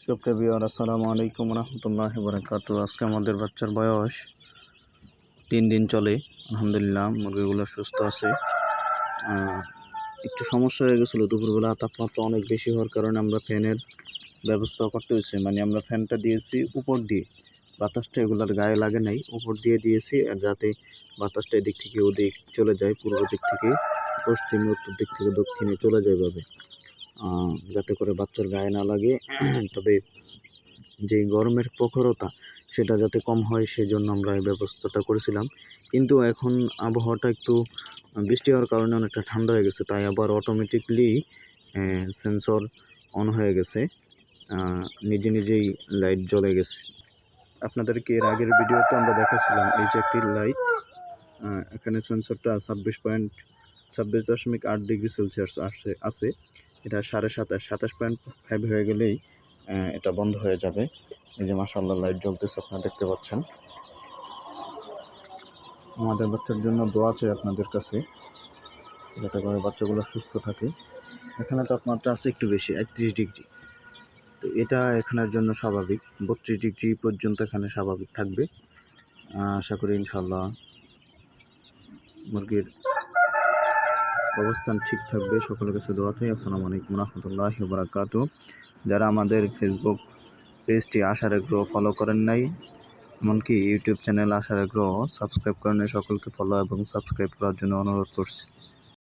সুপ্রিয় ভিউয়ার, আসসালামু আলাইকুম রহমতুল্লাহি ওয়া বারাকাতুহু। আজকে আমাদের বাচ্চার বয়স 3 দিন চলে। আলহামদুলিল্লাহ মুরগিগুলো সুস্থ আছে। একটু সমস্যা হয়ে গেছিলো, দুপুরবেলা তাপমাত্রা অনেক বেশি হওয়ার কারণে আমরা ফ্যানের ব্যবস্থা করতে হয়েছে। মানে আমরা ফ্যানটা দিয়েছি উপর দিয়ে, বাতাসটা এগুলোর গায়ে লাগে নাই, উপর দিয়ে দিয়েছি যাতে বাতাসটা এদিক থেকে ওদিক চলে যায়, পূর্ব দিক থেকে পশ্চিমে, উত্তর দিক থেকে দক্ষিণে চলে যায় এভাবে, যাতে করে বাচ্চার গায়ে না লাগে। তবে যে গরমের প্রখরতা সেটা যাতে কম হয় সেজন্য আমরা এই ব্যবস্থাটা করেছিলাম। কিন্তু এখন আবহাওয়াটা একটু বৃষ্টি হওয়ার কারণে অনেকটা ঠান্ডা হয়ে গেছে, তাই আবার অটোমেটিকলি সেন্সর অন হয়ে গেছে, নিজে নিজেই লাইট জ্বলে গেছে। আপনাদেরকে এর আগের ভিডিওতে আমরা দেখাছিলাম এই যে একটি লাইট, এখানে সেন্সরটা 26.8 ডিগ্রি সেলসিয়াস আছে। এটা 27.5 হয়ে গেলেই এটা বন্ধ হয়ে যাবে। এই যে মাশাআল্লাহ লাইট জ্বলতেছে, আপনারা দেখতে পাচ্ছেন। আমাদের বাচ্চার জন্য দোয়া চাই আপনাদের কাছে, যাতে করে বাচ্চাগুলো সুস্থ থাকে। এখানে তাপমাত্রা আছে একটু বেশি, 31 ডিগ্রি। তো এটা এখানের জন্য স্বাভাবিক। 32 ডিগ্রি পর্যন্ত এখানে স্বাভাবিক থাকবে। আশা করি ইনশাআল্লাহ মুরগির অবস্থান ঠিক থাকবে। সকলের কাছে দোয়া চাই। আসসালামু আলাইকুম রহমতুল্লাহি ওয়া বারাকাতুহু। যারা আমাদের ফেসবুক পেজটি আশার এগ্রো ফলো করেন নাই, এমনকি ইউটিউব চ্যানেল আশার এগ্রো সাবস্ক্রাইব করেন নাই, সকলকে ফলো এবং সাবস্ক্রাইব করার জন্য অনুরোধ করছি।